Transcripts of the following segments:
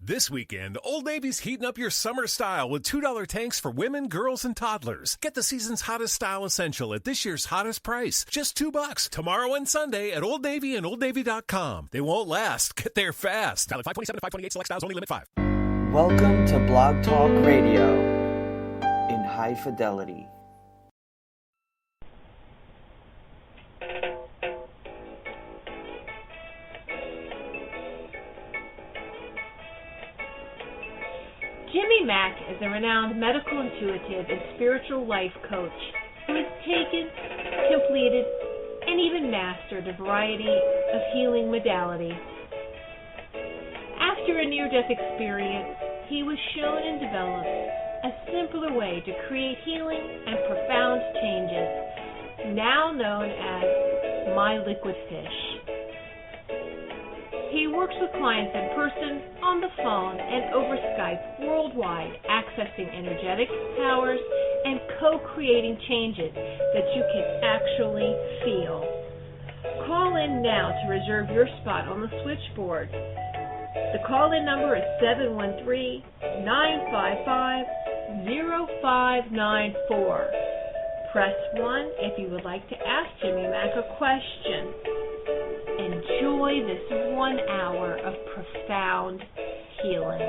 This weekend, Old Navy's heating up your summer style with $2 tanks for women, girls, and toddlers. Get the season's hottest style essential at this year's hottest price. Just $2 tomorrow and Sunday at Old Navy and OldNavy.com. They won't last. Get there fast. Valid 527 to 528 select styles only, limit 5. Welcome to Blog Talk Radio in high fidelity. Jimmy Mack is a renowned medical intuitive and spiritual life coach who has taken, completed, and even mastered a variety of healing modalities. After a near-death experience, he was shown and developed a simpler way to create healing and profound changes, now known as My Liquid Fish. He works with clients in person, on the phone, and over Skype worldwide, accessing energetic powers and co-creating changes that you can actually feel. Call in now to reserve your spot on the switchboard. The call-in number is 713-955-0594. Press 1 if you would like to ask Jimmy Mack a question. Enjoy this 1 hour of profound healing.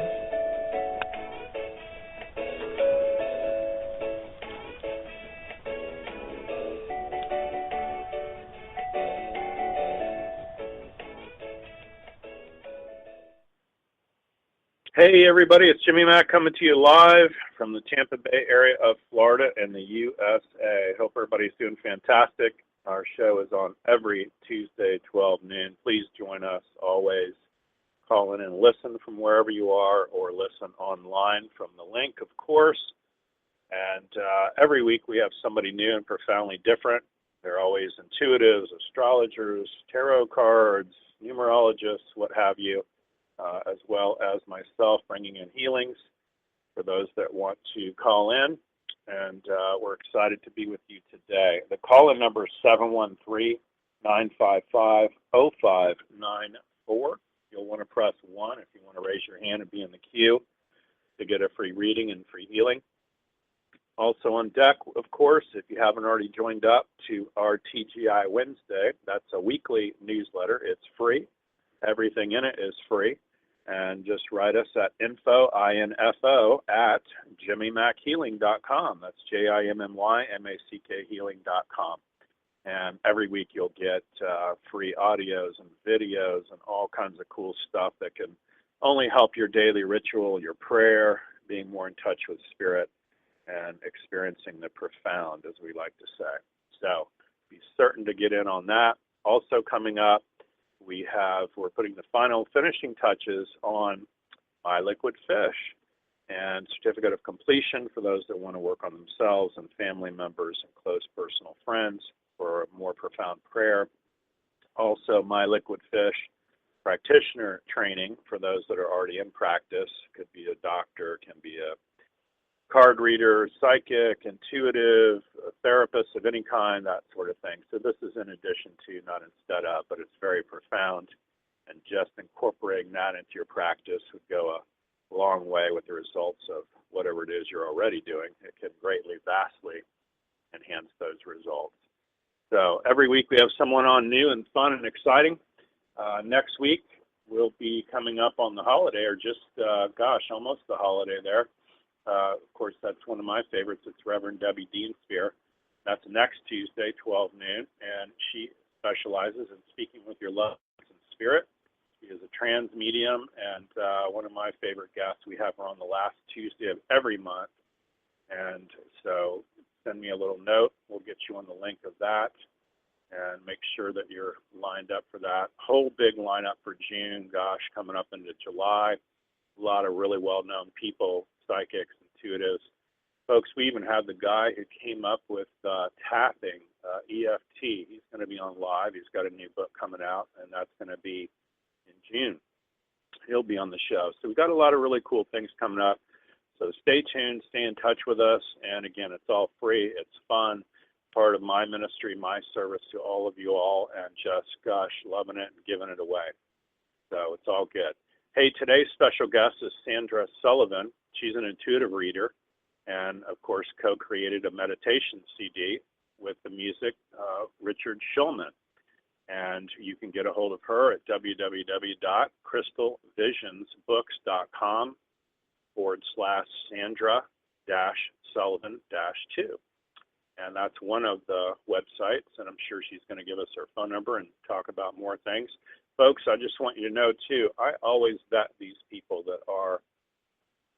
Hey everybody, it's Jimmy Mack coming to you live from the Tampa Bay area of Florida in the USA. Hope everybody's doing fantastic. Our show is on every Tuesday, 12 noon. Please join us always. Call in and listen from wherever you are, or listen online from the link, of course. And every week we have somebody new and profoundly different. They're always intuitives, astrologers, tarot cards, numerologists, what have you, as well as myself bringing in healings for those that want to call in. And we're excited to be with you today. The call-in number is 713-955-0594. You'll want to press 1 if you want to raise your hand and be in the queue to get a free reading and free healing. Also on deck, of course, if you haven't already joined up to our TGI Wednesday, that's a weekly newsletter. It's free. Everything in it is free. And just write us at info, at jimmymackhealing.com. That's JIMMYMACK healing.com. And every week you'll get free audios and videos and all kinds of cool stuff that can only help your daily ritual, your prayer, being more in touch with spirit, and experiencing the profound, as we like to say. So be certain to get in on that. Also coming up, we're putting the final finishing touches on My Liquid Fish and certificate of completion for those that want to work on themselves and family members and close personal friends for a more profound prayer. Also, My Liquid Fish practitioner training for those that are already in practice. Could be a doctor, can be a card reader, psychic, intuitive, a therapist of any kind, that sort of thing. So this is in addition to, not instead of, but it's very profound, and just incorporating that into your practice would go a long way with the results of whatever it is you're already doing. It can greatly, vastly enhance those results. So every week we have someone on new and fun and exciting. Next week we'll be coming up on the holiday, or just, almost the holiday there. Of course, that's one of my favorites. It's Reverend Debbie Deanspear. That's next Tuesday, 12 noon, and she specializes in speaking with your loved ones in spirit. She is a trans medium, and one of my favorite guests. We have her on the last Tuesday of every month, and so send me a little note. We'll get you on the link of that, and make sure that you're lined up for that. Whole big lineup for June, coming up into July. A lot of really well-known people, psychics, intuitives. Folks, we even had the guy who came up with tapping, EFT. He's going to be on live. He's got a new book coming out, and that's going to be in June. He'll be on the show. So we've got a lot of really cool things coming up. So stay tuned, stay in touch with us. And again, it's all free. It's fun. Part of my ministry, my service to all of you all, and just, loving it and giving it away. So it's all good. Hey, today's special guest is Sandra Sullivan. She's an intuitive reader and, of course, co-created a meditation CD with the music Richard Shulman. And you can get a hold of her at www.crystalvisionsbooks.com/Sandra-Sullivan-2. And that's one of the websites, and I'm sure she's going to give us her phone number and talk about more things. Folks, I just want you to know, too, I always vet these people that are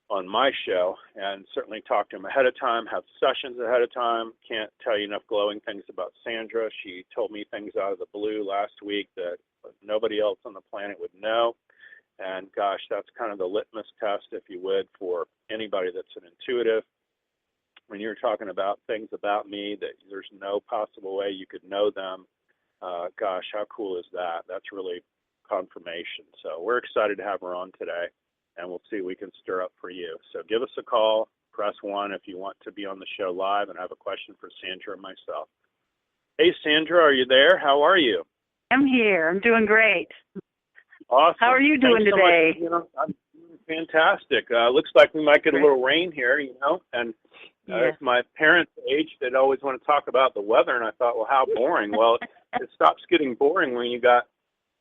on my show and certainly talk to them ahead of time, have sessions ahead of time. Can't tell you enough glowing things about Sandra. She told me things out of the blue last week that nobody else on the planet would know. And gosh, that's kind of the litmus test, if you would, for anybody that's an intuitive. When you're talking about things about me that there's no possible way you could know them, gosh, how cool is that? That's really confirmation. So we're excited to have her on today, and we'll see what we can stir up for you. So give us a call, press 1 if you want to be on the show live and have a question for Sandra and myself. Hey, Sandra, are you there? How are you? I'm here. I'm doing great. Awesome. How are you doing today? I'm doing fantastic. Looks like we might get a little rain here, and Yes. at my parents' age, they'd always want to talk about the weather, and I thought, well, how boring. Well, it stops getting boring when you got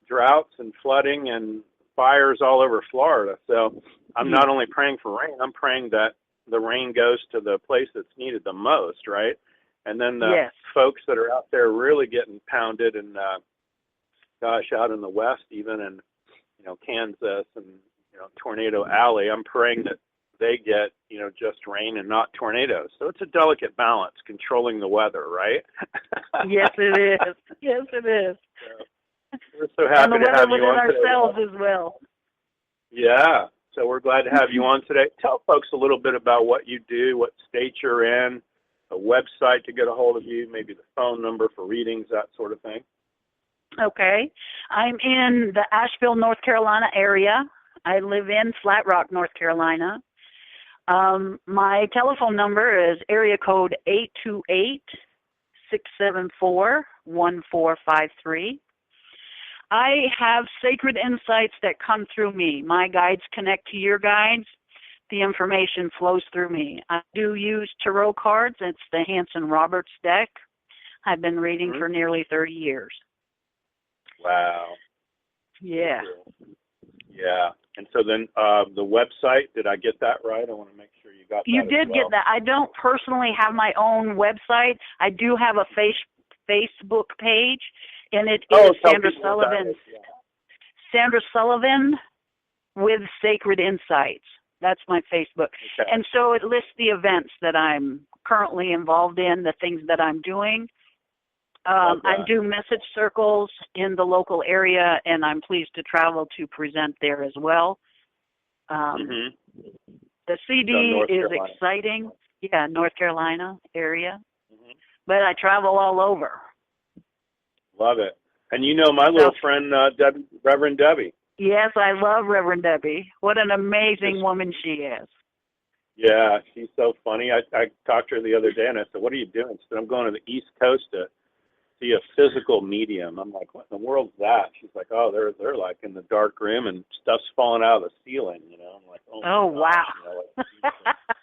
droughts and flooding and fires all over Florida. So I'm not only praying for rain, I'm praying that the rain goes to the place that's needed the most, right? And then the folks that are out there really getting pounded and, gosh, out in the West even, and, Kansas and, Tornado Alley, I'm praying that they get, just rain and not tornadoes. So it's a delicate balance, controlling the weather, right? Yes, it is. Yes, it is. So we're so happy to have you on today. And the weather within ourselves as well. Yeah. So we're glad to have you on today. Tell folks a little bit about what you do, what state you're in, a website to get a hold of you, maybe the phone number for readings, that sort of thing. Okay. I'm in the Asheville, North Carolina area. I live in Flat Rock, North Carolina. My telephone number is area code 828-674-1453. I have sacred insights that come through me. My guides connect to your guides. The information flows through me. I do use tarot cards. It's the Hansen-Roberts deck. I've been reading for nearly 30 years. Wow. Yeah. Yeah. And so then the website, did I get that right? I want to make sure you got that. You did get that. I don't personally have my own website. I do have a Facebook page, and it is Sandra Sullivan. Sandra Sullivan with Sacred Insights. That's my Facebook. Okay. And so it lists the events that I'm currently involved in, the things that I'm doing. I do message circles in the local area, and I'm pleased to travel to present there as well. The CD is exciting. Yeah, North Carolina area. But I travel all over. Love it. And you know my little friend, Debbie, Reverend Debbie. Yes, I love Reverend Debbie. What an amazing woman she is. Yeah, she's so funny. I talked to her the other day, and I said, what are you doing? She said, I'm going to the East Coast to see a physical medium. I'm like, what in the world's that? She's like, oh, they're like in the dark room, and stuff's falling out of the ceiling, I'm like, oh wow. Like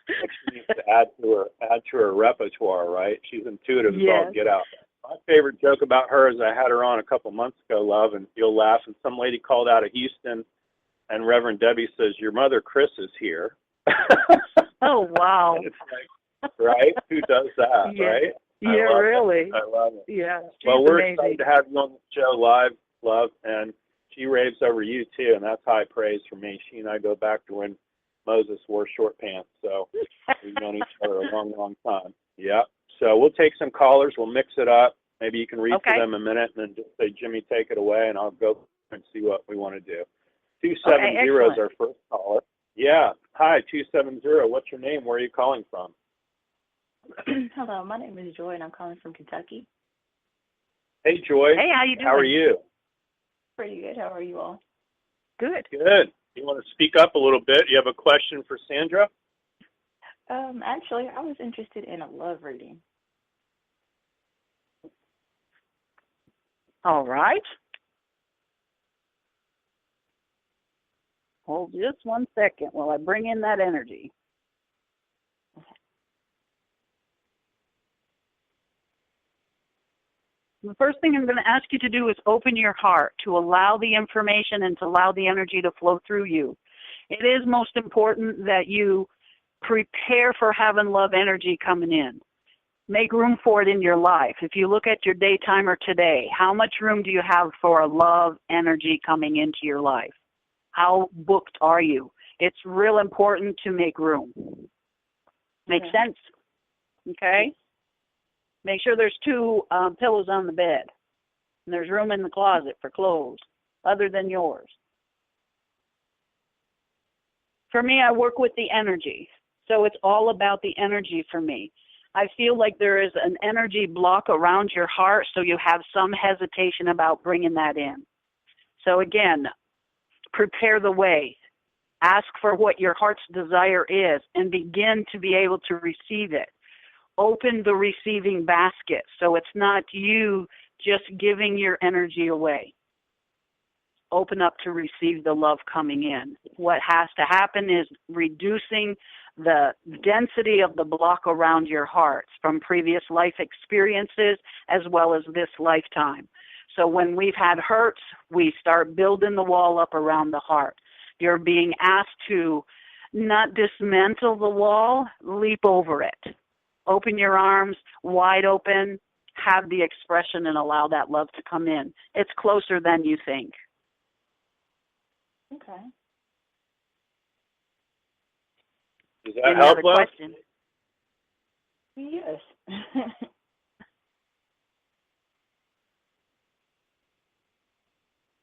she needs to add to her repertoire, right? She's intuitive as all get out. My favorite joke about her is I had her on a couple months ago, love, and you'll laugh, and some lady called out of Houston, and Reverend Debbie says, your mother, Chris, is here. Oh, wow. And it's like, right? Who does that, right? Yeah, really. I love it. Yeah. Well, we're amazing. excited to have you on the show live, love, and she raves over you, too, and that's high praise for me. She and I go back to when Moses wore short pants, so we've known each other a long, long time. Yeah. So we'll take some callers. We'll mix it up. Maybe you can read for them a minute and then just say, Jimmy, take it away, and I'll go and see what we want to do. 270 is our first caller. Yeah. Hi, 270. What's your name? Where are you calling from? Hello, my name is Joy, and I'm calling from Kentucky. Hey, Joy. Hey, how you doing? How are you? Pretty good. How are you all? Good. Good. You want to speak up a little bit? You have a question for Sandra? Actually, I was interested in a love reading. All right. Hold just 1 second while I bring in that energy. The first thing I'm going to ask you to do is open your heart to allow the information and to allow the energy to flow through you. It is most important that you prepare for having love energy coming in. Make room for it in your life. If you look at your day timer today, how much room do you have for a love energy coming into your life? How booked are you? It's real important to make room. Make sense? Okay? Make sure there's 2 pillows on the bed. And there's room in the closet for clothes other than yours. For me, I work with the energy. So it's all about the energy for me. I feel like there is an energy block around your heart, so you have some hesitation about bringing that in. So again, prepare the way. Ask for what your heart's desire is and begin to be able to receive it. Open the receiving basket so it's not you just giving your energy away. Open up to receive the love coming in. What has to happen is reducing the density of the block around your hearts from previous life experiences as well as this lifetime. So when we've had hurts, we start building the wall up around the heart. You're being asked to not dismantle the wall, leap over it. Open your arms wide open, have the expression, and allow that love to come in. It's closer than you think. Okay. Does that Any help, other Love? question? Yes.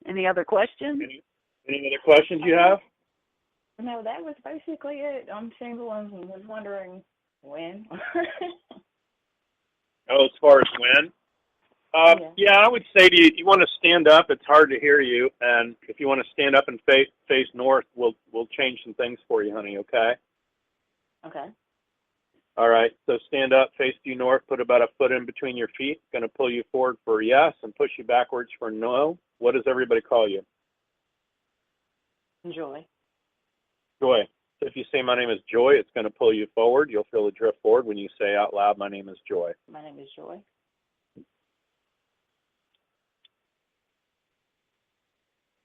Any other questions? Any other questions you have? No, that was basically it. I'm single and was wondering when. Oh, as far as when? Yeah, I would say to you, you want to stand up. It's hard to hear you, and if you want to stand up and face north, we'll change some things for you, honey. Okay. Okay. All right. So stand up, face due north. Put about a foot in between your feet. Going to pull you forward for yes and push you backwards for no. What does everybody call you? Joy. Joy. So if you say my name is Joy, it's going to pull you forward. You'll feel a drift forward when you say out loud, my name is Joy. My name is Joy.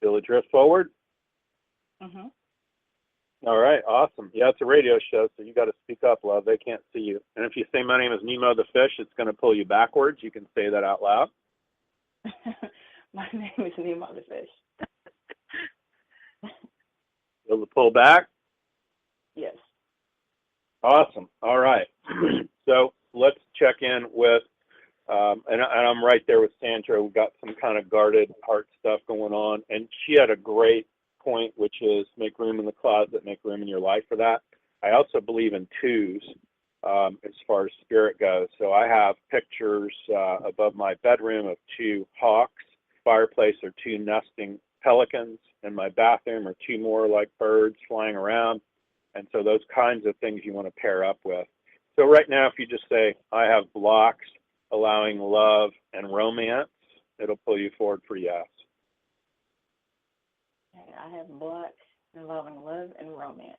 Feel a drift forward? Mm-hmm. All right, awesome. Yeah, it's a radio show, so you got to speak up, love. They can't see you. And if you say my name is Nemo the fish, it's going to pull you backwards. You can say that out loud. My name is Nemo the fish. Feel the pull back? Yes. Awesome. All right. So let's check in with, and I'm right there with Sandra. We've got some kind of guarded heart stuff going on. And she had a great point, which is make room in the closet, make room in your life for that. I also believe in twos as far as spirit goes. So I have pictures above my bedroom of 2 hawks, fireplace are 2 nesting pelicans, in my bathroom are 2 more like birds flying around. And so those kinds of things you want to pair up with. So right now, if you just say, I have blocks allowing love and romance, it'll pull you forward for yes. I have blocks involving love and romance.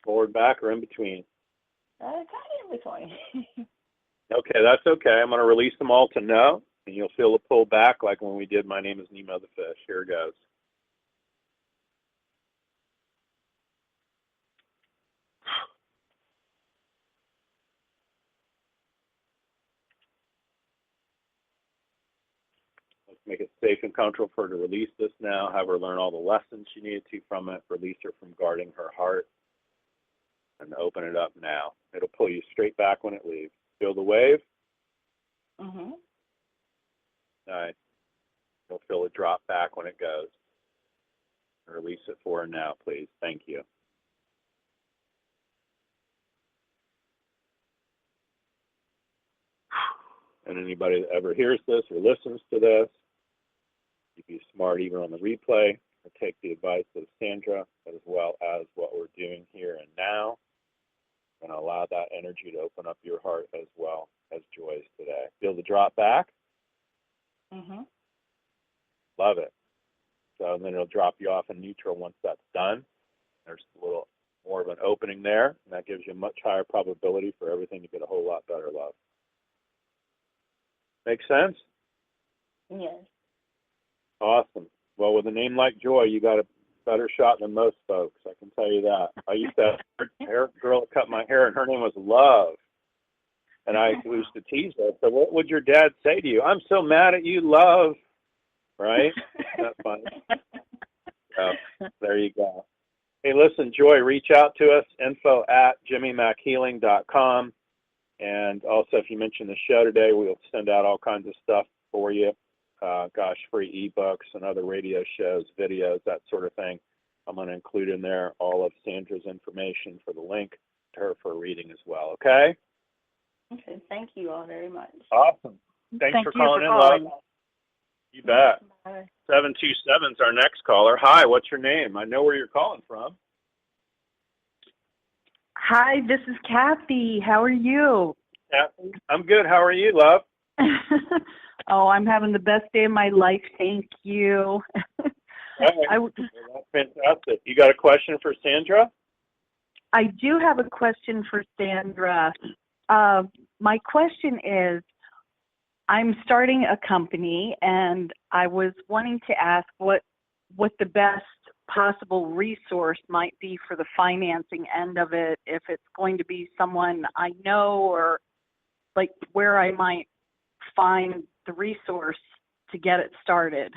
Forward, back, or in between? Kind of in between. Okay, that's okay. I'm going to release them all to no, and you'll feel a pull back like when we did My Name is Nemo the Fish. Here it goes. Let's make it safe and comfortable for her to release this now, have her learn all the lessons she needed to from it, release her from guarding her heart, and open it up now. It'll pull you straight back when it leaves. Feel the wave? Mm-hmm. Nice. You'll feel it drop back when it goes. Release it for her now, please. Thank you. And anybody that ever hears this or listens to this, you be smart even on the replay, or take the advice of Sandra as well as what we're doing here and now. We're going to allow that energy to open up your heart as well as Joy's today. Feel the drop back? Mm-hmm. Love it. So then it'll drop you off in neutral once that's done. There's a little more of an opening there, and that gives you a much higher probability for everything to get a whole lot better love. Make sense? Yes. Awesome. Well, with a name like Joy, you got a better shot than most folks. I can tell you that. I used to have a hair girl that cut my hair, and her name was Love. And I used to tease her. So what would your dad say to you? I'm so mad at you, Love. Right? That's funny. So there you go. Hey, listen, Joy, reach out to us, info@jimmymackhealing.com. And also, if you mention the show today, we'll send out all kinds of stuff for you. Free ebooks and other radio shows, videos, that sort of thing. I'm going to include in there all of Sandra's information for the link to her for a reading as well, okay? Okay, thank you all very much. Awesome. Thanks for calling in, love. You bet. Bye. 727 is our next caller. Hi, what's your name? I know where you're calling from. Hi, this is Kathy. How are you? Kathy, I'm good. How are you, love? Oh, I'm having the best day of my life. Thank you. Well, that's fantastic. You got a question for Sandra? I do have a question for Sandra. My question is, I'm starting a company, and I was wanting to ask what the best possible resource might be for the financing end of it, if it's going to be someone I know, or like where I might find the resource to get it started.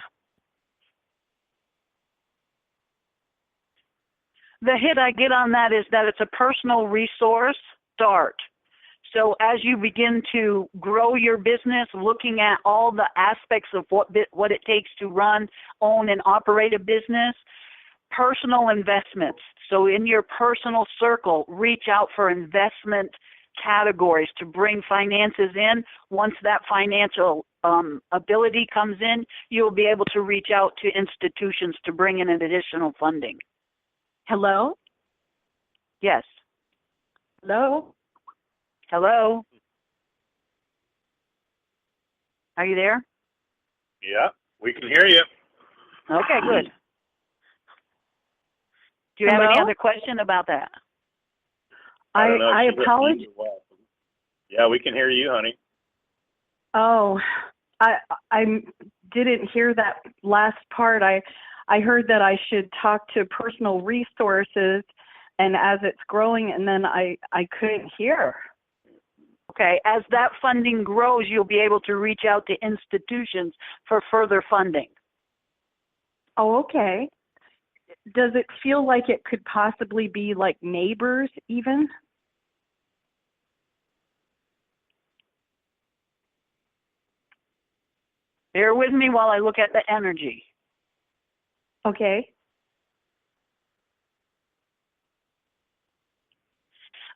The hit I get on that is that it's a personal resource start. So as you begin to grow your business, looking at all the aspects of what it takes to run, own, and operate a business, personal investments. So in your personal circle, reach out for investment categories to bring finances in. Once that financial ability comes in, you'll be able to reach out to institutions to bring in an additional funding. Hello? Yes. Hello? Hello? Are you there? Yeah, we can hear you. Okay, good. Do you have any other question about that? I apologize. Yeah, we can hear you, honey. Oh, I didn't hear that last part. I heard that I should talk to personal resources, and as it's growing, and then I couldn't hear. Okay, as that funding grows, you'll be able to reach out to institutions for further funding. Oh, okay. Does it feel like it could possibly be like neighbors even? Bear with me while I look at the energy. Okay.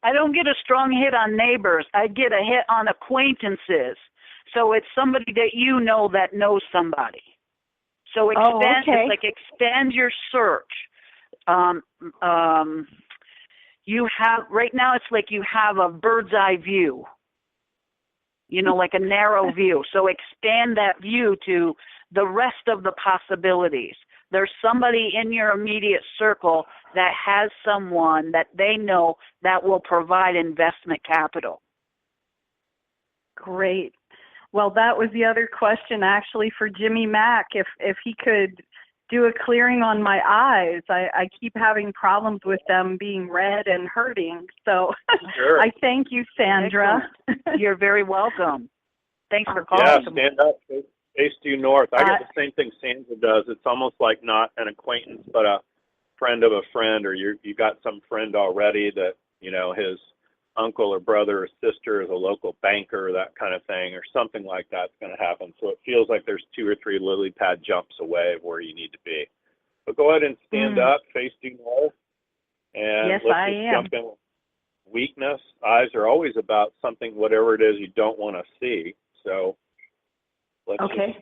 I don't get a strong hit on neighbors. I get a hit on acquaintances. So it's somebody that you know that knows somebody. So expand, okay. It's like expand your search. You have, right now it's like you have a bird's eye view. You know, like a narrow view. So expand that view to the rest of the possibilities. There's somebody in your immediate circle that has someone that they know that will provide investment capital. Great. Well, that was the other question actually for Jimmy Mack, if he could do a clearing on my eyes. I keep having problems with them being red and hurting. So Sure. I thank you, Sandra. You're very welcome. Thanks for calling. Yeah, stand up, face due north. I get the same thing Sandra does. It's almost like not an acquaintance, but a friend of a friend, or you got some friend already that, you know, his uncle or brother or sister is a local banker, that kind of thing, or something like that's going to happen. So it feels like there's 2 or 3 lily pad jumps away of where you need to be. But go ahead and stand up, face due north, and yes, let's I just am. jump in with weakness. Eyes are always about something, whatever it is you don't want to see. So let's just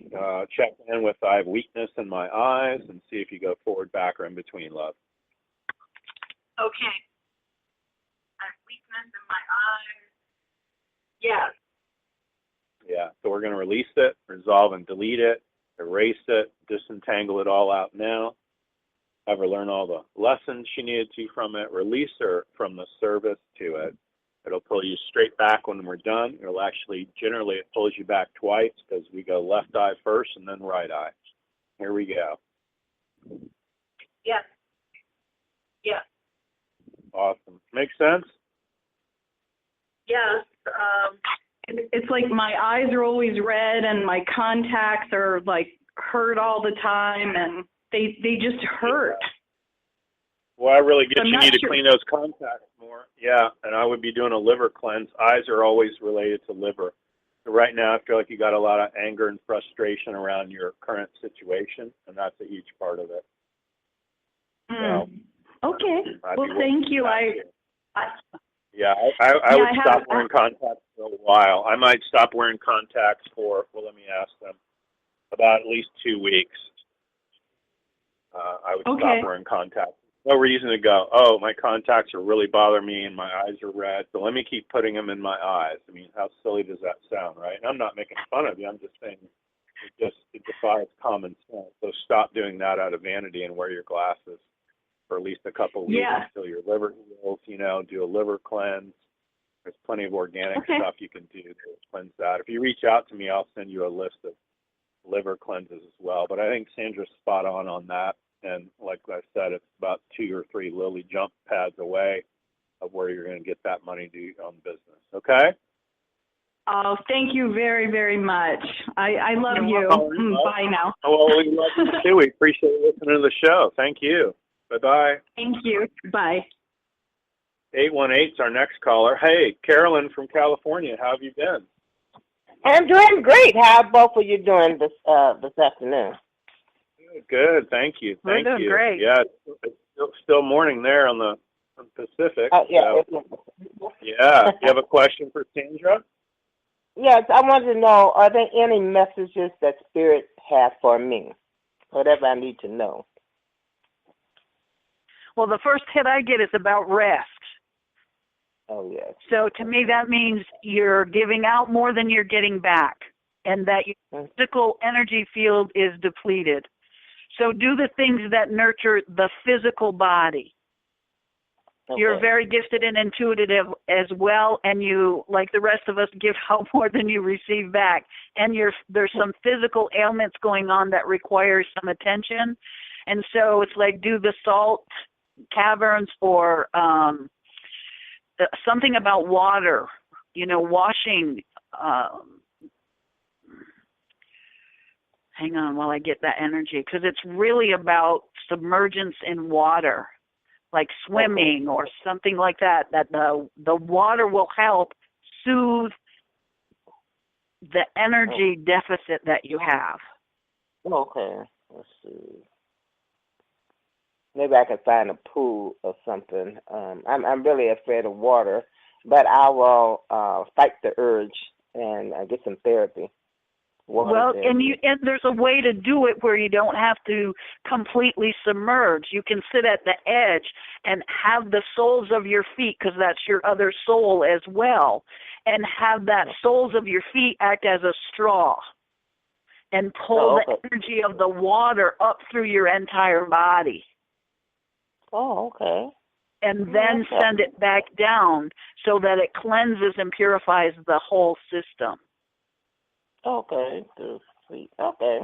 check in with I have weakness in my eyes and see if you go forward, back, or in between, love. Okay. I have weakness in my eyes. Yes. Yeah, so we're going to release it, resolve and delete it, erase it, disentangle it all out now, have her learn all the lessons she needed to from it, release her from the service to it. It'll pull you straight back when we're done. It'll actually, generally, it pulls you back twice because we go left eye first and then right eye. Here we go. Yes. Yes. Awesome. Make sense? Yes. It's like my eyes are always red and my contacts are like hurt all the time and they just hurt. Well, I really get I'm you not need to sure. clean those contacts more. Yeah, and I would be doing a liver cleanse. Eyes are always related to liver. So right now, I feel like you got a lot of anger and frustration around your current situation, and that's a huge part of it. So, okay. Well, thank you. I would stop wearing contacts for a while. I might stop wearing contacts for, well, let me ask them, about at least 2 weeks. I would stop wearing contacts. No reason to go, oh, my contacts are really bothering me and my eyes are red, so let me keep putting them in my eyes. I mean, how silly does that sound, right? And I'm not making fun of you. I'm just saying it defies common sense. So stop doing that out of vanity and wear your glasses for at least a couple weeks until your liver heals, do a liver cleanse. There's plenty of organic stuff you can do to cleanse that. If you reach out to me, I'll send you a list of liver cleanses as well. But I think Sandra's spot on that. And like I said, it's about 2 or 3 lily jump pads away of where you're going to get that money to on business. Okay? Oh, thank you very, very much. I love you. Bye now. Oh, well, we love you too. We appreciate you listening to the show. Thank you. Bye-bye. Thank you. Bye. 818's our next caller. Hey, Carolyn from California. How have you been? I'm doing great. How are both of you doing this afternoon? Good. Thank you. We're doing great. Yeah, it's still morning there on the Pacific. Oh, yeah. So, yeah. You have a question for Sandra? Yes, I wanted to know, are there any messages that Spirit has for me? Whatever I need to know. Well, the first hit I get is about rest. Oh, yes. So to me, that means you're giving out more than you're getting back, and that your physical energy field is depleted. So do the things that nurture the physical body. Okay. You're very gifted and intuitive as well, and you, like the rest of us, give out more than you receive back. And there's some physical ailments going on that require some attention. And so it's like do the salt caverns or something about water, washing. Hang on while I get that energy, because it's really about submergence in water, like swimming or something like that, that the water will help soothe the energy deficit that you have. Okay, let's see. Maybe I can find a pool or something. I'm really afraid of water, but I will fight the urge and get some therapy. Well, and there's a way to do it where you don't have to completely submerge. You can sit at the edge and have the soles of your feet, because that's your other soul as well, and have that soles of your feet act as a straw and pull the energy of the water up through your entire body. Oh, okay. And then send it back down so that it cleanses and purifies the whole system. Okay. Okay.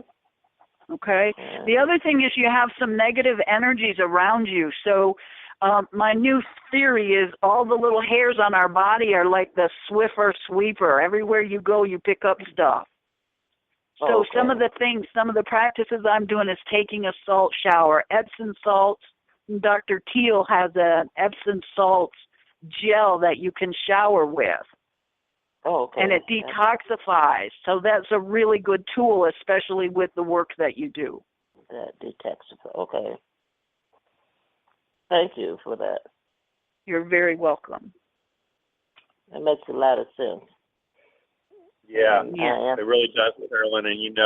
Okay. The other thing is you have some negative energies around you. So my new theory is all the little hairs on our body are like the Swiffer sweeper. Everywhere you go, you pick up stuff. So some of the practices I'm doing is taking a salt shower. Epsom salts. Dr. Teal has an Epsom salts gel that you can shower with. And it detoxifies. So that's a really good tool, especially with the work that you do. That detoxifies. Okay. Thank you for that. You're very welcome. That makes a lot of sense. Yeah, it really does, Carolyn. And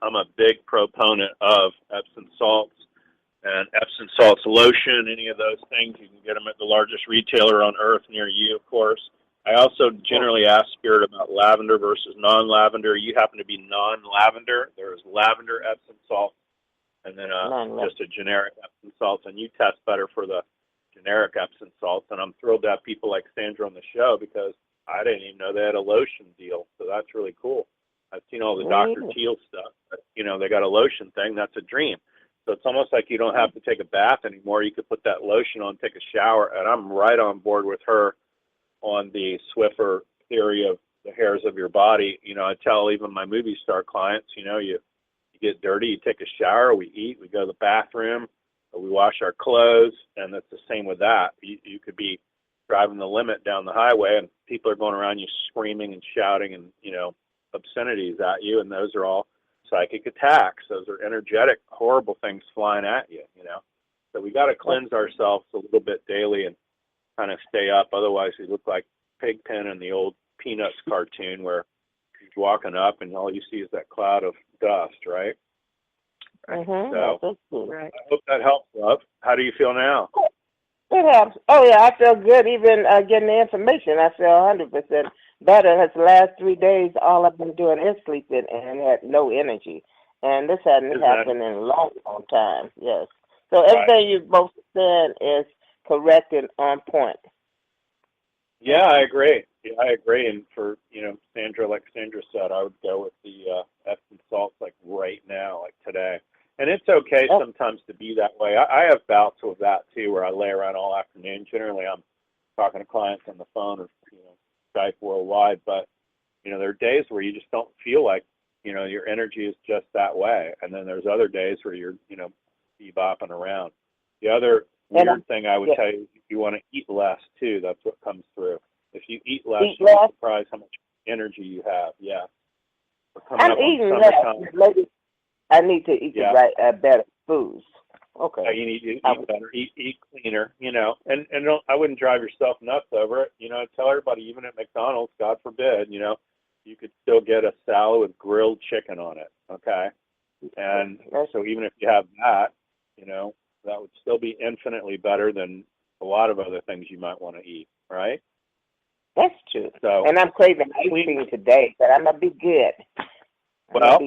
I'm a big proponent of Epsom salts. And Epsom salts lotion, any of those things, you can get them at the largest retailer on earth near you, of course. I also generally ask Spirit about lavender versus non-lavender. You happen to be non-lavender. There's lavender Epsom salts, and then just a generic Epsom salts, and you test better for the generic Epsom salts. And I'm thrilled to have people like Sandra on the show because I didn't even know they had a lotion deal, so that's really cool. I've seen all the Dr. Teal stuff, but, they got a lotion thing. That's a dream. So it's almost like you don't have to take a bath anymore. You could put that lotion on, take a shower, and I'm right on board with her on the Swiffer theory of the hairs of your body. I tell even my movie star clients, you get dirty, you take a shower, we eat, we go to the bathroom, we wash our clothes, and it's the same with that. You could be driving the limit down the highway, and people are going around you screaming and shouting and, obscenities at you, and those are all psychic attacks. Those are energetic, horrible things flying at you, So we got to cleanse ourselves a little bit daily and kind of stay up. Otherwise, we look like Pigpen in the old Peanuts cartoon where he's walking up and all you see is that cloud of dust, right? So right. I hope that helps, love. How do you feel now? It helps. Oh, yeah, I feel good. Even getting the information, I feel 100% better. Because the last 3 days, all I've been doing is sleeping and had no energy. And this hadn't happened in a long, long time, yes. So everything you both said is correct and on point. Yeah, I agree. And for, Sandra, like Sandra said, I would go with the Epsom salts like right now, like today. And it's okay sometimes to be that way. I have bouts with that too, where I lay around all afternoon. Generally, I'm talking to clients on the phone or Skype worldwide. But there are days where you just don't feel like your energy is just that way. And then there's other days where you're bebopping around. The other weird thing I would tell you is you want to eat less too. That's what comes through. If you eat less, you'll be surprised how much energy you have. Yeah. I'm eating less. I need to eat better foods. Okay. Yeah, you need to eat better, eat cleaner, and don't, I wouldn't drive yourself nuts over it. I tell everybody, even at McDonald's, God forbid, you could still get a salad with grilled chicken on it, okay? And so even if you have that, that would still be infinitely better than a lot of other things you might want to eat, right? That's true. So, and I'm craving ice cream today, but I'm going to be good. Well,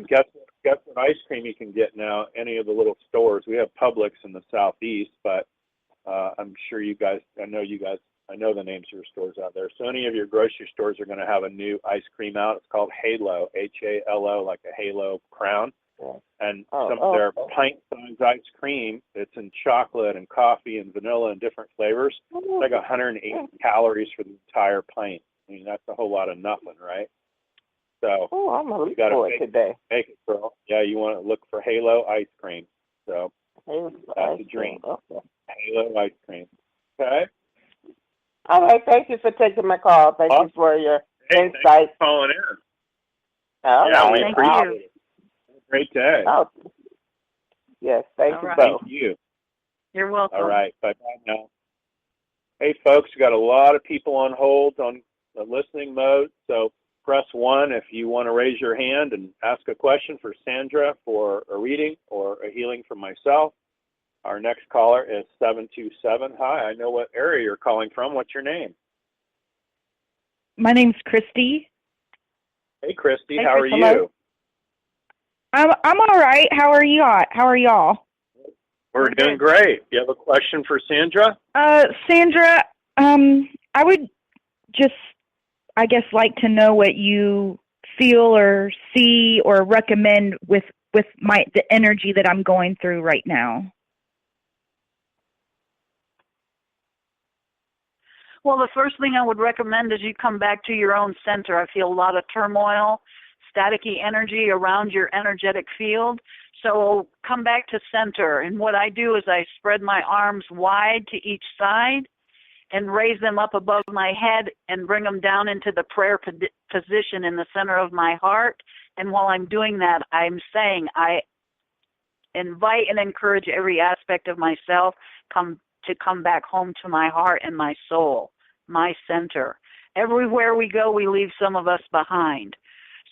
guess what ice cream you can get now, any of the little stores. We have Publix in the southeast, but I'm sure I know the names of your stores out there. So any of your grocery stores are going to have a new ice cream out. It's called Halo, Halo, like a halo crown. Yeah. And some of their pint-sized ice cream, it's in chocolate and coffee and vanilla and different flavors. It's like 180 calories for the entire pint. I mean, that's a whole lot of nothing, right? So I'm going to look for it today. Make it, girl. Yeah, you want to look for Halo ice cream. So that's a dream. Okay. Halo ice cream. Okay? All right. Thank you for taking my call. Thank you for your insight. Thanks for calling in. We thank appreciate you. it. Great day. Oh. Yes, thank you both. Thank you. You're welcome. All right. Bye-bye now. Hey, folks, we got a lot of people on hold on the listening mode, so press 1 if you want to raise your hand and ask a question for Sandra for a reading or a healing for myself. Our next caller is 727. Hi, I know what area you're calling from. What's your name? My name's Christy. Hey, Christy. How are you? I'm all right. How are you? How are y'all? We're doing great. You have a question for Sandra? Sandra, I would just, I guess, like to know what you feel or see or recommend with the energy that I'm going through right now. Well, the first thing I would recommend is you come back to your own center. I feel a lot of turmoil, staticky energy around your energetic field. So come back to center. And what I do is I spread my arms wide to each side and raise them up above my head and bring them down into the prayer position in the center of my heart. And while I'm doing that, I'm saying I invite and encourage every aspect of myself to come back home to my heart and my soul, my center. Everywhere we go, we leave some of us behind.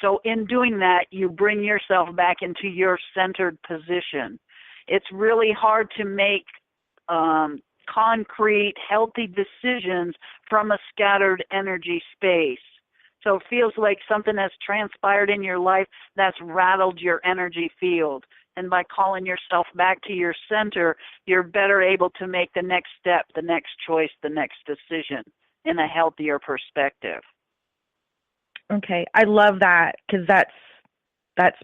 So in doing that, you bring yourself back into your centered position. it's really hard to make concrete, healthy decisions from a scattered energy space. So it feels like something has transpired in your life that's rattled your energy field. And by calling yourself back to your center, you're better able to make the next step, the next choice, the next decision in a healthier perspective. Okay, I love that, because that's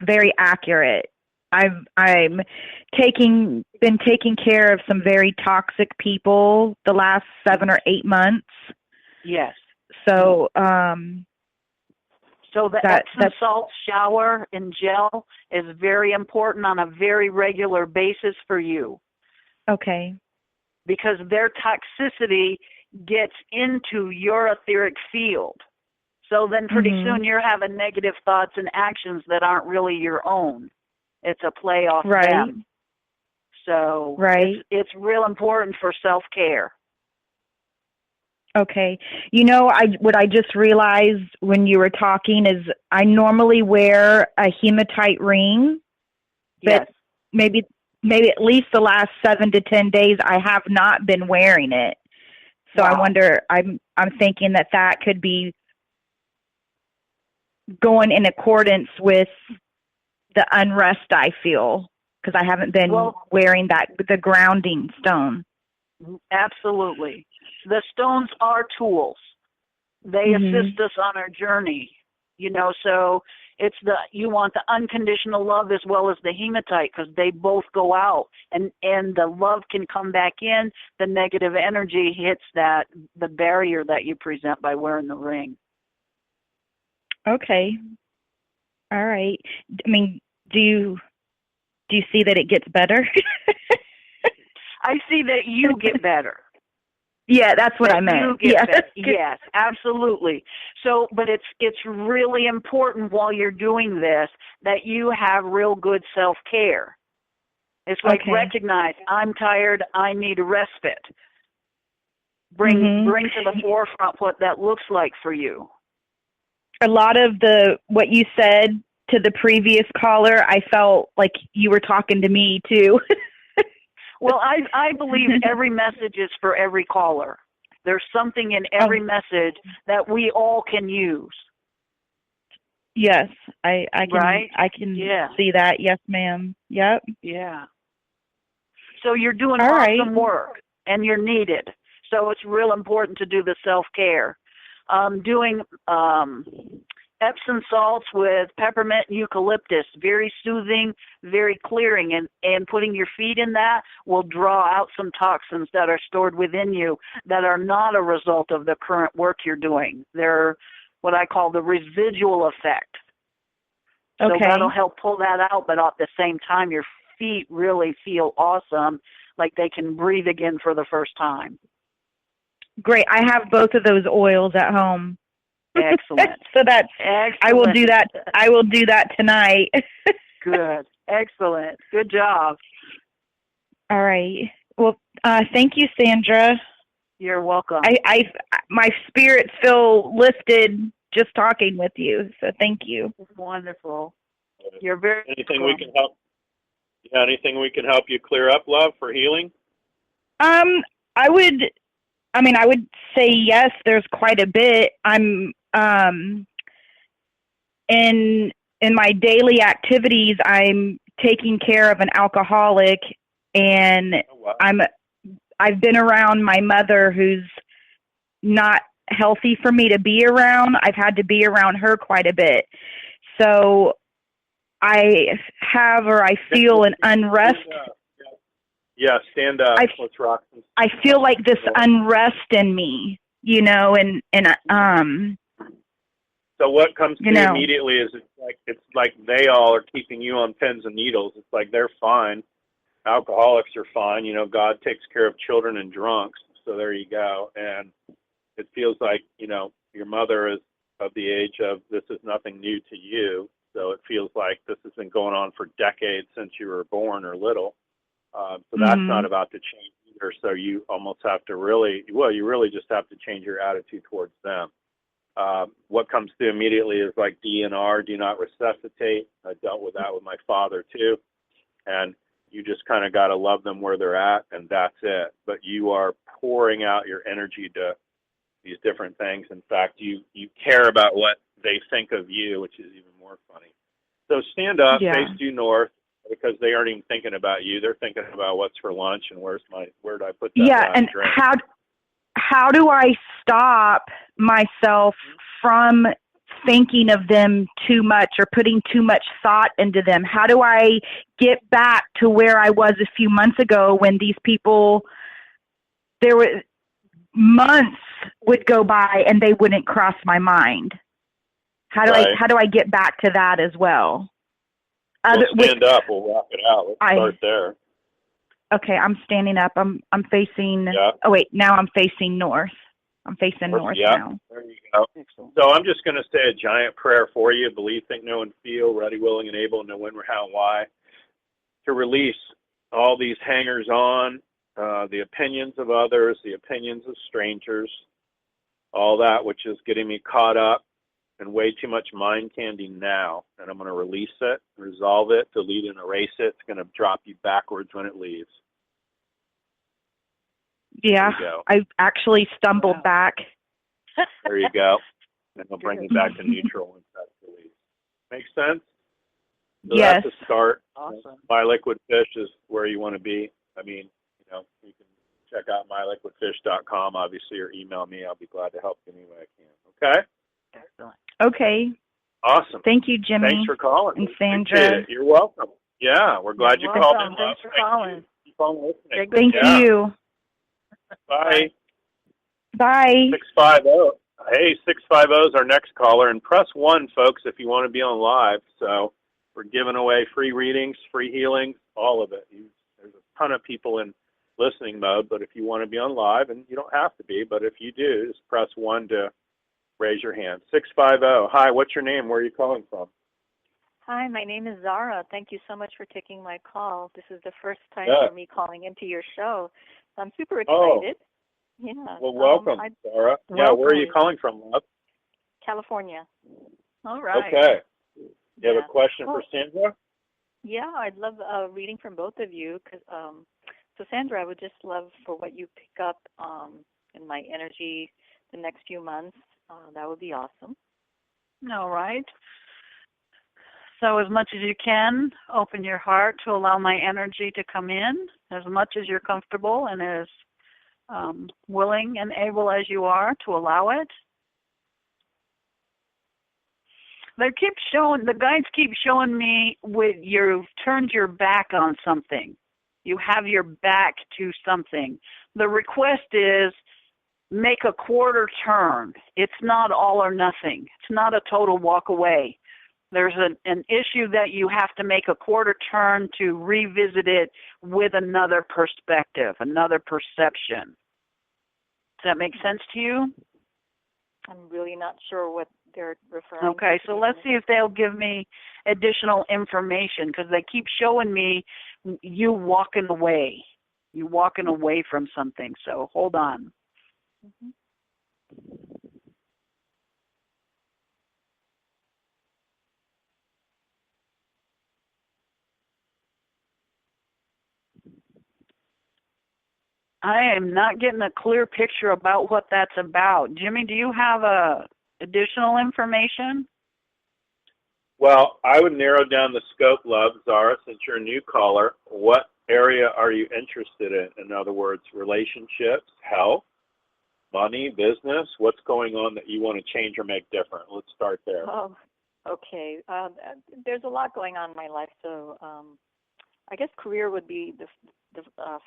very accurate. I'm been taking care of some very toxic people the last 7 or 8 months. Yes. So so the Epsom salt shower and gel is very important on a very regular basis for you. Okay. Because their toxicity gets into your etheric field. So then pretty soon you're having negative thoughts and actions that aren't really your own. It's a play off them. So it's real important for self-care. Okay. You know, what I just realized when you were talking is I normally wear a hematite ring, but maybe at least the last 7 to 10 days I have not been wearing it. So I wonder, I'm thinking that could be going in accordance with the unrest I feel, because I haven't been wearing the grounding stone. Absolutely. The stones are tools. They assist us on our journey, so it's you want the unconditional love as well as the hematite, because they both go out and the love can come back in. The negative energy hits the barrier that you present by wearing the ring. Okay. All right. I mean, do you see that it gets better? I see that you get better. Yeah, that's what I meant. Yes, absolutely. So, but it's really important while you're doing this that you have real good self-care. It's like recognize, I'm tired, I need a respite. Bring to the forefront what that looks like for you. A lot of what you said to the previous caller, I felt like you were talking to me too. Well, I believe every message is for every caller. There's something in every message that we all can use. Yes, I can see that. Yes, ma'am. Yep. Yeah. So you're doing awesome work, and you're needed. So it's real important to do the self-care. Doing Epsom salts with peppermint and eucalyptus, very soothing, very clearing, and putting your feet in that will draw out some toxins that are stored within you that are not a result of the current work you're doing. They're what I call the residual effect. So that'll help pull that out, but at the same time, your feet really feel awesome, like they can breathe again for the first time. Great. I have both of those oils at home. Excellent. So that's excellent. I will do that. I will do that tonight. Good. Excellent. Good job. All right. Well, thank you, Sandra. You're welcome. My spirits feel lifted just talking with you. So thank you. Wonderful. You're very anything welcome. We can help. Yeah, anything we can help you clear up, love, for healing? I would say yes. There's quite a bit. I'm in my daily activities. I'm taking care of an alcoholic, and I've been around my mother, who's not healthy for me to be around. I've had to be around her quite a bit, so I feel an unrest. Yeah, stand up. Let's rock. I feel like this unrest in me, and So what comes to you immediately is it's like they all are keeping you on pins and needles. It's like they're fine. Alcoholics are fine. God takes care of children and drunks. So there you go. And it feels like, your mother is of the age of this is nothing new to you. So it feels like this has been going on for decades since you were born or little. So that's not about to change either. So you almost have to you really just have to change your attitude towards them. What comes through immediately is like DNR, do not resuscitate. I dealt with that with my father too. And You just kind of got to love them where they're at, and that's it. But you are pouring out your energy to these different things. In fact, you care about what they think of you, which is even more funny. So stand up, face due north, because they aren't even thinking about you. They're thinking about what's for lunch and where do I put that and drink. how do I stop myself from thinking of them too much or putting too much thought into them? How do I get back to where I was a few months ago when these people, there were months would go by and they wouldn't cross my mind? How do I get back to that as well? We'll stand up. We'll wrap it out. Let's start there. Okay, I'm standing up. I'm facing. Oh wait, now I'm facing north. I'm facing north now. There you go. Excellent. So I'm just going to say a giant prayer for you. Believe, think, know, and feel. Ready, willing, and able. Know when, where, how, and why. To release all these hangers-on, the opinions of others, the opinions of strangers, all that which is getting me caught up and way too much mind candy now. And I'm going to release it, resolve it, delete and erase it. It's going to drop you backwards when it leaves. Yeah, I actually stumbled back. There you go. And I'll bring you back to neutral once that's released. Make sense? So yes. That's a start. Awesome. My Liquid Fish is where you want to be. I mean, you can check out myliquidfish.com, obviously, or email me. I'll be glad to help you any way I can. Okay? Excellent. Okay. Awesome. Thank you, Jimmy. Thanks for calling. And Sandra. Appreciate it. You're welcome. Yeah, we're glad you called in. Thanks for calling. Keep on listening. Thank you. Bye. Bye. 650. Hey, 650 is our next caller. And press 1, folks, if you want to be on live. So we're giving away free readings, free healings, all of it. There's a ton of people in listening mode, but if you want to be on live, and you don't have to be, but if you do, just press 1 to raise your hand. 650. Hi, what's your name? Where are you calling from? Hi, my name is Zara. Thank you so much for taking my call. This is the first time for me calling into your show. So I'm super excited. Yeah. Well, welcome, Zara. Yeah, where are you calling from, love? California. All right. Okay. You have a question for Sandra? Yeah, I'd love a reading from both of you. So, Sandra, I would just love for what you pick up in my energy the next few months. That would be awesome. All right. So as much as you can, open your heart to allow my energy to come in as much as you're comfortable and as willing and able as you are to allow it. The guides keep showing me you've turned your back on something. You have your back to something. The request is make a quarter turn. It's not all or nothing. It's not a total walk away. There's an issue that you have to make a quarter turn to revisit it with another perspective, another perception. Does that make sense to you? I'm really not sure what they're referring to. Okay, so let's see if they'll give me additional information, because they keep showing me you walking away. You walking away from something, so hold on. Mm-hmm. I am not getting a clear picture about what that's about. Jimmy, do you have additional information? Well, I would narrow down the scope, love, Zara, since you're a new caller. What area are you interested in? In other words, relationships, health, money, business? What's going on that you want to change or make different? Let's start there. Oh, okay. There's a lot going on in my life, so I guess career would be the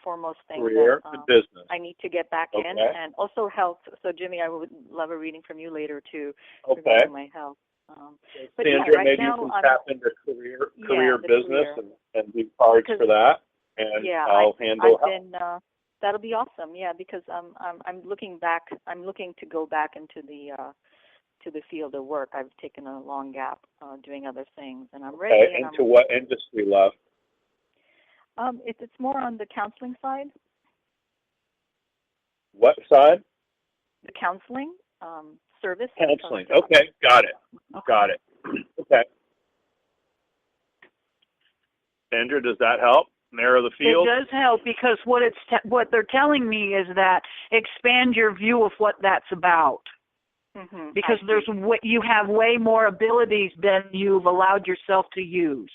foremost thing. Career and business. I need to get back in, and also health. So, Jimmy, I would love a reading from you later too regarding my health. But Sandra, yeah, right maybe now, you can tap into career business and do cards for that, and I'll handle health. That'll be awesome. Yeah, because I'm looking back. I'm looking to go back into the field of work. I've taken a long gap doing other things, and I'm ready. Okay, into what industry, love? It's more on the counseling side. What side? The counseling service. Counseling. Okay, got it. Okay. Got it. Okay. Sandra, does that help? narrow the field? It does help because what they're telling me is that expand your view of what that's about. Mm-hmm. Because you have way more abilities than you've allowed yourself to use.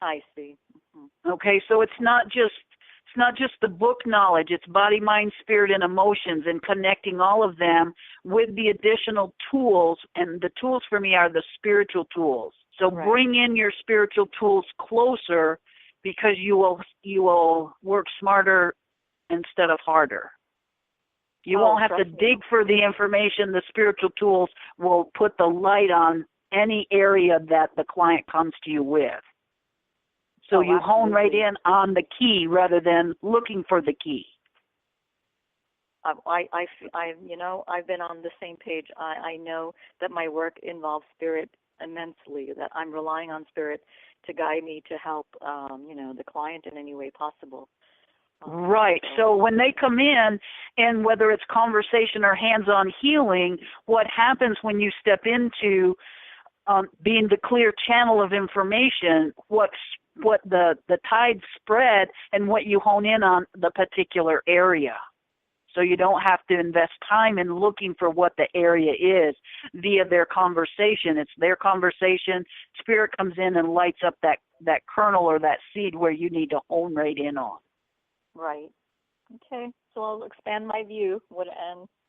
I see. Mm-hmm. Okay, so it's not just the book knowledge. It's body, mind, spirit, and emotions, and connecting all of them with the additional tools. And the tools for me are the spiritual tools. So bring in your spiritual tools closer, because you will work smarter instead of harder. You won't have to dig for the information. The spiritual tools will put the light on any area that the client comes to you with. So you hone right in on the key rather than looking for the key. I've been on the same page. I know that my work involves spirit immensely, that I'm relying on spirit to guide me to help, the client in any way possible. Right. So when they come in, and whether it's conversation or hands-on healing, what happens when you step into being the clear channel of information, what the tides spread and what you hone in on the particular area. So you don't have to invest time in looking for what the area is via their conversation. It's their conversation. Spirit comes in and lights up that kernel or that seed where you need to hone right in on. Right. Okay. So I'll expand my view.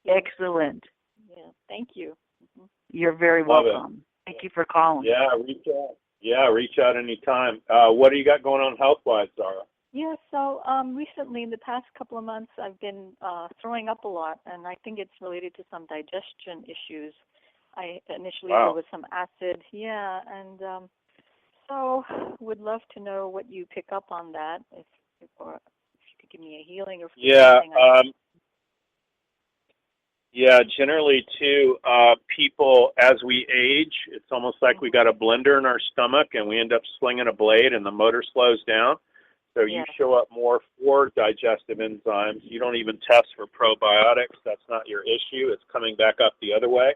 Excellent. Yeah. Thank you. Mm-hmm. You're very welcome. Thank you for calling. Yeah, reach out. Yeah, reach out anytime. What do you got going on health-wise, Zara? Yeah, so recently, in the past couple of months, I've been throwing up a lot, and I think it's related to some digestion issues. I initially there was some acid, and so would love to know what you pick up on that, if you could give me a healing or generally too, people, as we age, it's almost like we got a blender in our stomach and we end up slinging a blade and the motor slows down. So you show up more for digestive enzymes. You don't even test for probiotics. That's not your issue. It's coming back up the other way.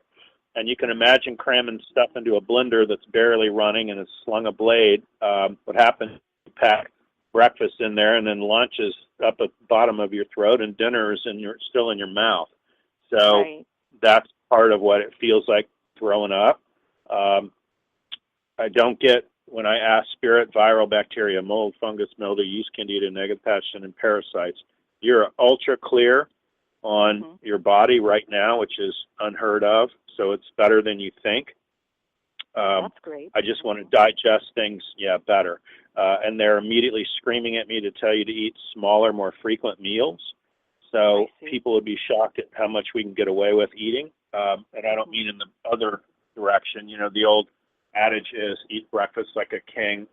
And you can imagine cramming stuff into a blender that's barely running and has slung a blade. What happens, you pack breakfast in there and then lunch is up at the bottom of your throat and dinner is still in your mouth. So that's part of what it feels like throwing up. I don't get, when I ask spirit, viral, bacteria, mold, fungus, mildew, yeast, candida, negative pathogen, and parasites, you're ultra clear on your body right now, which is unheard of. So it's better than you think. That's great. I just want to digest things, better. And they're immediately screaming at me to tell you to eat smaller, more frequent meals. So people would be shocked at how much we can get away with eating. And I don't mean in the other direction. The old adage is eat breakfast like a king,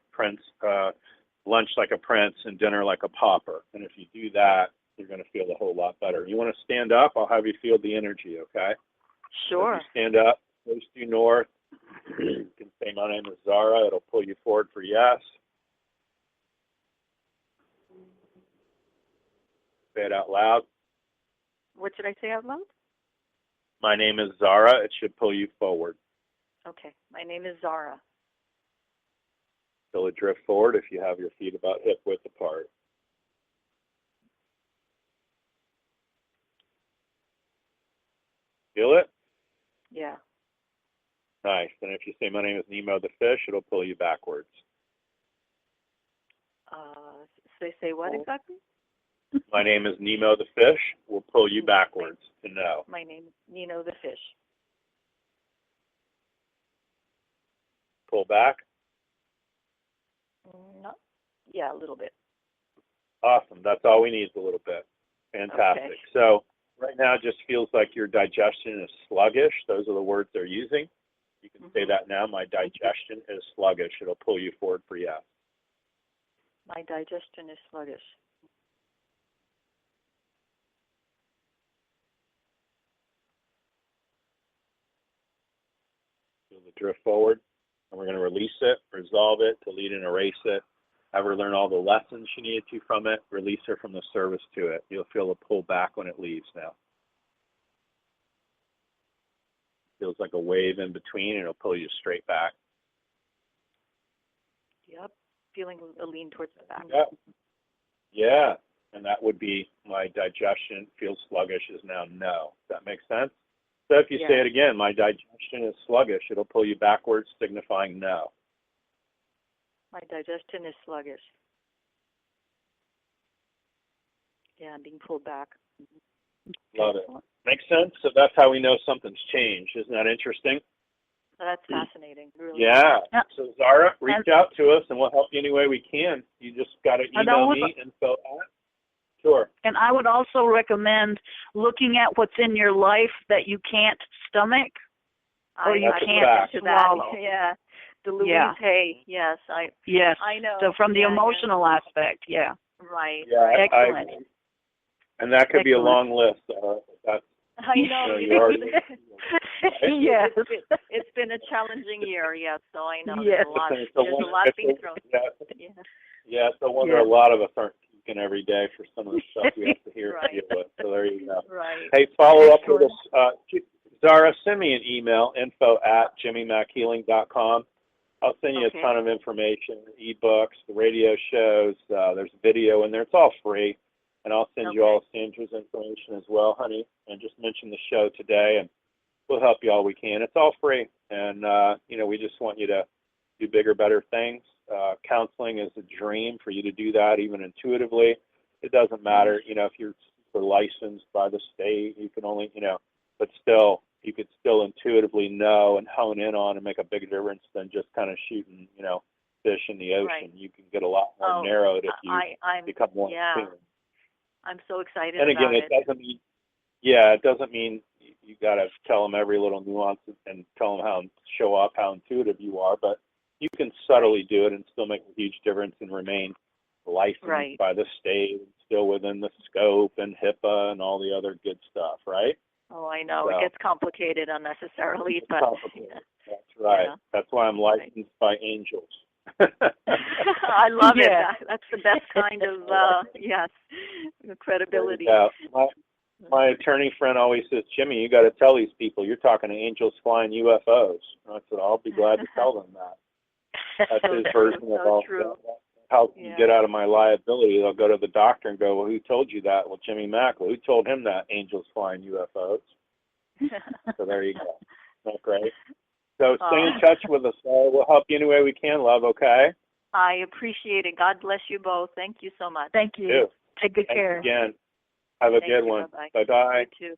lunch like a prince, and dinner like a pauper. And if you do that, you're going to feel a whole lot better. You want to stand up? I'll have you feel the energy, okay? Sure. So if you stand up, face due north. You can say, my name is Zara. It'll pull you forward for yes. Say it out loud. What should I say out loud? My name is Zara. It should pull you forward. Okay. My name is Zara. Feel it drift forward if you have your feet about hip width apart. Feel it? Yeah. Nice. And if you say, my name is Nemo the fish, it'll pull you backwards. Say what exactly? My name is Nemo the fish. Will pull you backwards to no. My name is Nino the fish. Pull back? No. Yeah, a little bit. Awesome. That's all we need is a little bit. Fantastic. Okay. So right now it just feels like your digestion is sluggish. Those are the words they're using. You can say that now. My digestion is sluggish. It'll pull you forward for yes. My digestion is sluggish. Feel the drift forward. And we're going to release it, resolve it, delete and erase it. Have her learn all the lessons she needed to from it. Release her from the service to it. You'll feel a pull back when it leaves now. Feels like a wave in between, and it'll pull you straight back. Yep. Feeling a lean towards the back. Yep. Yeah, and that would be my digestion feels sluggish is now no. Does that make sense? So if you say it again, my digestion is sluggish, it'll pull you backwards, signifying no. My digestion is sluggish. Yeah, I'm being pulled back. Love it. Makes sense? So that's how we know something's changed. Isn't that interesting? That's fascinating. Really. Yeah. So Zara, reach out to us and we'll help you any way we can. You just got to email me info at. Sure. And I would also recommend looking at what's in your life that you can't stomach or you can't swallow. Yeah. The Louise Hay. Yes. Yes. I know. So from the emotional aspect, Right. Yeah. Right. Excellent. And that could be a long list. That's, I know. you already, yes. It's been a challenging year, yes, so I know yes. there's a lot being thrown. Yeah, it's a wonder a lot of us aren't speaking every day for some of the stuff we have to hear and deal with. So there you go. Right. Hey, follow up with us. Zara, send me an email, info@jimmymackhealing.com. I'll send you a ton of information, ebooks, the radio shows. There's video in there. It's all free. And I'll send you all Sandra's information as well, honey, and just mention the show today, and we'll help you all we can. It's all free, and, we just want you to do bigger, better things. Counseling is a dream for you to do that, even intuitively. It doesn't matter, if you're licensed by the state, you can only, but still, you could still intuitively know and hone in on and make a bigger difference than just kind of shooting, fish in the ocean. Right. You can get a lot more narrowed if you become more attuned. I'm so excited and again, about it doesn't mean, it doesn't mean you got to tell them every little nuance and tell them show off how intuitive you are, but you can subtly do it and still make a huge difference and remain licensed by the state, still within the scope and HIPAA and all the other good stuff, right? Oh, I know. So, it gets complicated unnecessarily, but that's right. Yeah. That's why I'm licensed by angels. I love it. That's the best kind of credibility. Yeah. My attorney friend always says, Jimmy, you got to tell these people you're talking to angels flying UFOs. And I said, I'll be glad to tell them that. That's his version of all how you get out of my liability. They'll go to the doctor and go, well, who told you that? Well, Jimmy Mack. Well, who told him that? Angels flying UFOs. So there you go. That's great. So stay in touch with us. We'll help you any way we can, love, okay? I appreciate it. God bless you both. Thank you so much. Thank you. Take good care. Again. Have a good one. Bye-bye. You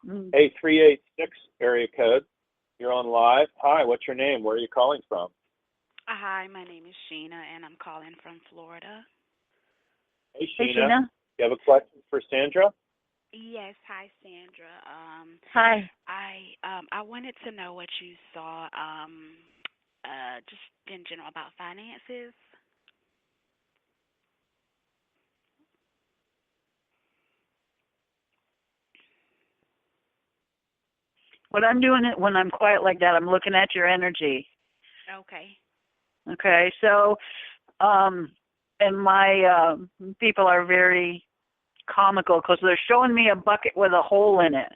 too. Hey, 386 area code. You're on live. Hi, what's your name? Where are you calling from? Hi, my name is Sheena, and I'm calling from Florida. Hey, Sheena. You have a question for Sandra? Yes. Hi, Sandra. Hi. I wanted to know what you saw, just in general about finances. What I'm doing it when I'm quiet like that, I'm looking at your energy. Okay. Okay, so, and my people are very comical because they're showing me a bucket with a hole in it.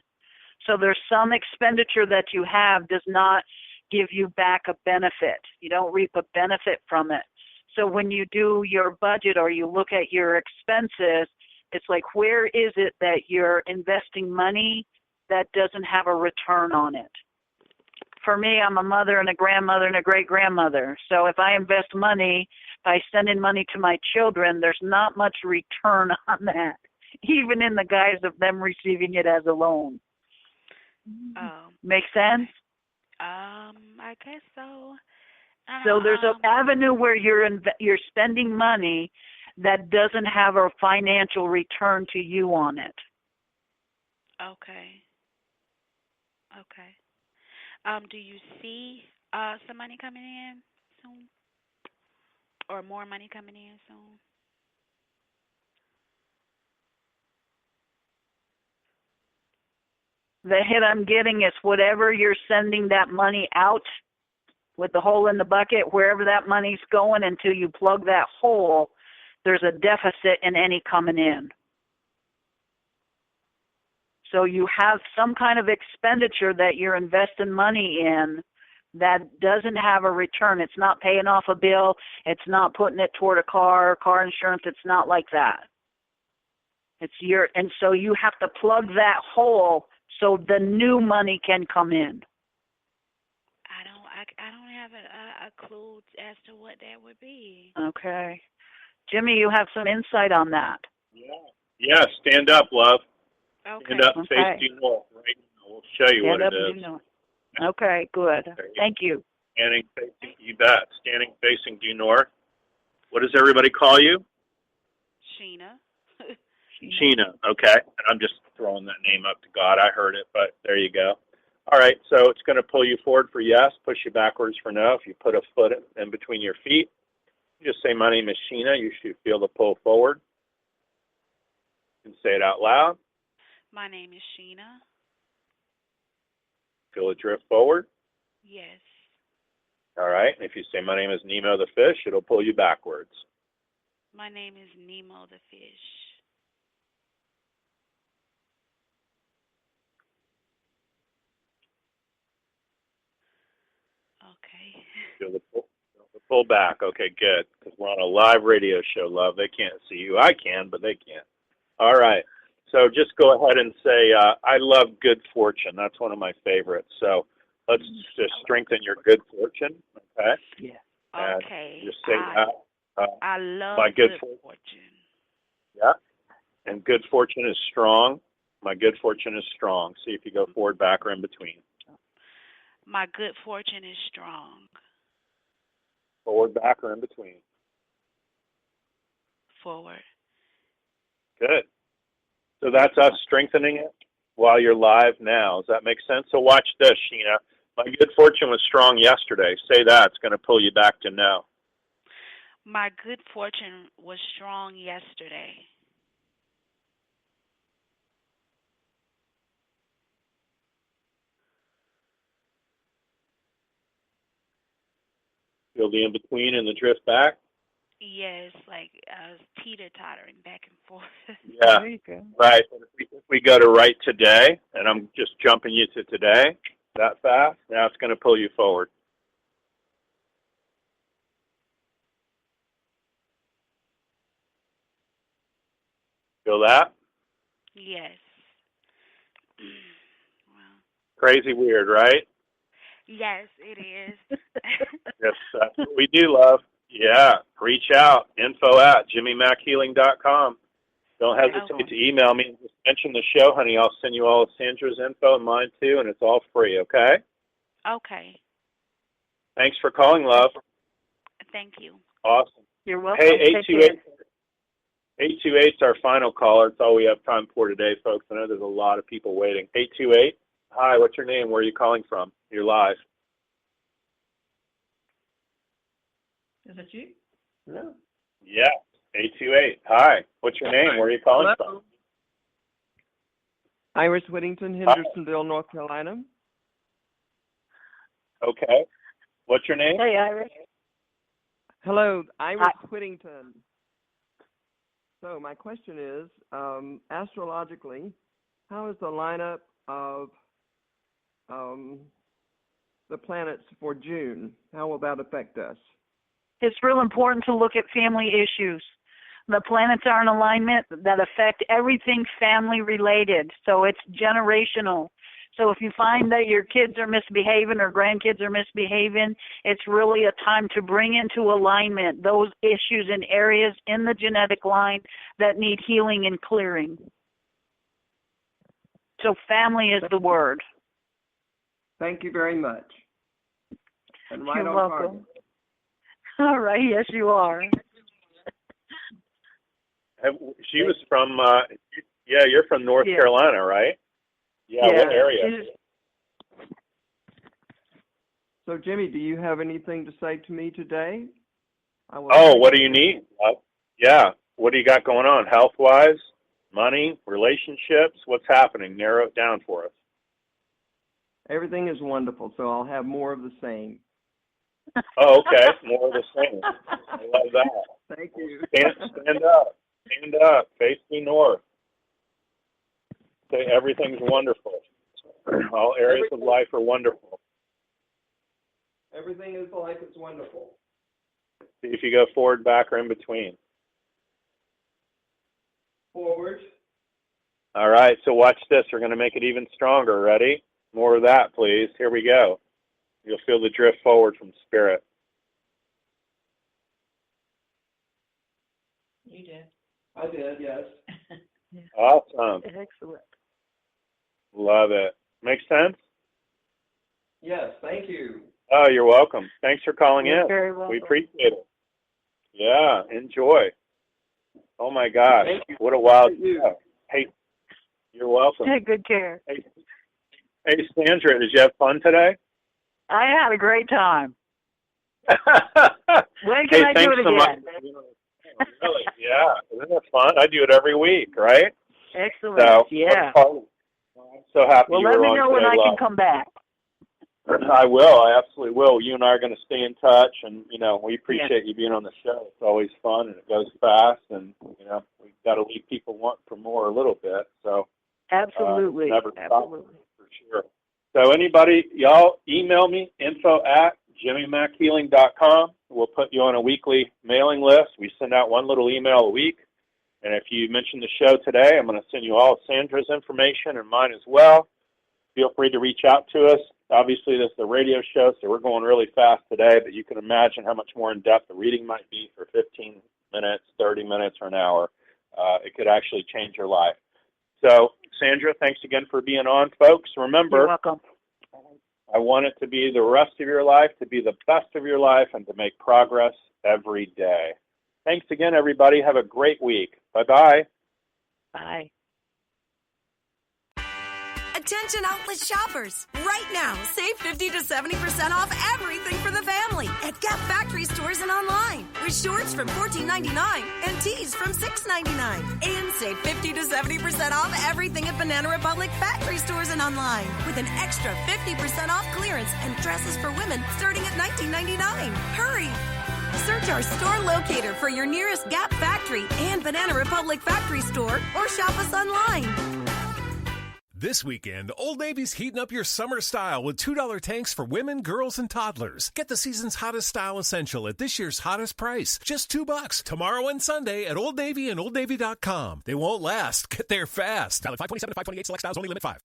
So there's some expenditure that you have does not give you back a benefit. You don't reap a benefit from it. So when you do your budget or you look at your expenses, it's like, where is it that you're investing money that doesn't have a return on it? For me, I'm a mother and a grandmother and a great-grandmother. So if I invest money by sending money to my children, there's not much return on that, even in the guise of them receiving it as a loan. Make sense? I guess so. So there's an avenue where you're spending money that doesn't have a financial return to you on it. Okay. Do you see some money coming in soon? Or more money coming in soon? The hit I'm getting is whatever you're sending that money out with the hole in the bucket, wherever that money's going until you plug that hole, there's a deficit in any coming in. So you have some kind of expenditure that you're investing money in that doesn't have a return. It's not paying off a bill. It's not putting it toward a car insurance. It's not like that. And so you have to plug that hole so the new money can come in. I don't have a clue as to what that would be. Okay. Jimmy, you have some insight on that. Yeah, stand up, love. Okay. Stand up and face due north, right? We'll show you what it is. Okay, good. Thank you. Standing facing, you bet. Standing facing due north. What does everybody call you? Sheena. Sheena, okay. And I'm just throwing that name up to God. I heard it, but there you go. All right, so it's going to pull you forward for yes, push you backwards for no. If you put a foot in between your feet, you just say, my name is Sheena. You should feel the pull forward. You can say it out loud. My name is Sheena. Feel it drift forward? Yes. All right, and if you say, my name is Nemo the fish, it'll pull you backwards. My name is Nemo the fish. Okay. Feel the pull back. Okay, good. Because we're on a live radio show, love. They can't see you. I can, but they can't. All right. So just go ahead and say, I love good fortune. That's one of my favorites. So let's just strengthen your good fortune. Okay? Yeah. Okay. Just say I love my good fortune. Yeah. And good fortune is strong. My good fortune is strong. See if you go forward, back, or in between. My good fortune is strong. Forward, back, or in between. Forward. Good. So that's us strengthening it while you're live now. Does that make sense? So watch this, Sheena. My good fortune was strong yesterday. Say that. It's going to pull you back to no. My good fortune was strong yesterday. Feel the in-between and the drift back? Yes, like I was teeter-tottering back and forth. Yeah, There you go. right. If we go to right today, and I'm just jumping you to today, that fast, now it's going to pull you forward. Feel that? Yes. Wow. Crazy weird, right? Yes, it is. Yes, that's what we do, love. Yeah, reach out. info@jimmymackhealing.com. Don't hesitate to email me and just mention the show, honey. I'll send you all of Sandra's info and mine too, and it's all free, okay? Okay. Thanks for calling, love. Thank you. Awesome. You're welcome. Hey, 828's our final caller. It's all we have time for today, folks. I know there's a lot of people waiting. 828. Hi, what's your name? Where are you calling from? You're live. Is it you? No. Yeah. 828. Hi. What's your name? Where are you calling from? Iris Whittington, Hendersonville, North Carolina. Okay. What's your name? Hey, Iris. Hello, Iris Whittington. So my question is, astrologically, how is the lineup of the planets for June? How will that affect us? It's real important to look at family issues. The planets are in alignment that affect everything family related, so it's generational. So if you find that your kids are misbehaving or grandkids are misbehaving, it's really a time to bring into alignment those issues and areas in the genetic line that need healing and clearing. So family is the word. Thank you very much. And right You're on welcome. target. All right, yes, you are. She was from, you're from North Carolina, right? Yeah, what area? So, Jimmy, do you have anything to say to me today? What do you need? Yeah, what do you got going on? Health-wise, money, relationships? What's happening? Narrow it down for us. Everything is wonderful, so I'll have more of the same. Oh, okay. More of the same. I love that. Thank you. Stand up. Stand up. Face me north. Say everything's wonderful. All areas of life are wonderful. Everything is life is wonderful. See if you go forward, back, or in between. Forward. All right, so watch this. We're going to make it even stronger. Ready? More of that, please. Here we go. You'll feel the drift forward from spirit. You did. I did, yes. Awesome. Excellent. Love it. Make sense? Yes, thank you. Oh, you're welcome. Thanks for calling You're in. very welcome. We appreciate it. Yeah, enjoy. Oh, my gosh. What a wild show. Hey, you're welcome. Take good care. Hey, Sandra, did you have fun today? I had a great time. When can I do it again? Really? Yeah. Isn't it fun? I do it every week, right? Excellent. So, yeah. I'm so happy Well, you let were me on know when today, I can love. come back. I will. I absolutely will. You and I are going to stay in touch, and, we appreciate you being on the show. It's always fun, and it goes fast, and, we've got to leave people wanting for more a little bit. So, Absolutely. Never Absolutely. stop, for sure. So anybody, y'all email me, info@jimmymackhealing.com. We'll put you on a weekly mailing list. We send out one little email a week. And if you mention the show today, I'm going to send you all Sandra's information and mine as well. Feel free to reach out to us. Obviously, this is a radio show, so we're going really fast today, but you can imagine how much more in-depth the reading might be for 15 minutes, 30 minutes, or an hour. It could actually change your life. So, Sandra, thanks again for being on, folks. Remember, You're welcome. I want it to be the rest of your life, to be the best of your life, and to make progress every day. Thanks again, everybody. Have a great week. Bye-bye. Bye. Attention outlet shoppers. Right now, save 50 to 70% off everything for the family at Gap Factory stores and online. With shorts from $14.99 and tees from $6.99. And save 50 to 70% off everything at Banana Republic Factory stores and online. With an extra 50% off clearance and dresses for women starting at $19.99. Hurry! Search our store locator for your nearest Gap Factory and Banana Republic Factory store or shop us online. This weekend, Old Navy's heating up your summer style with $2 tanks for women, girls, and toddlers. Get the season's hottest style essential at this year's hottest price. Just $2 tomorrow and Sunday at Old Navy and OldNavy.com. They won't last. Get there fast. Valid 5/27 to 5/28. Select styles only. Limit 5.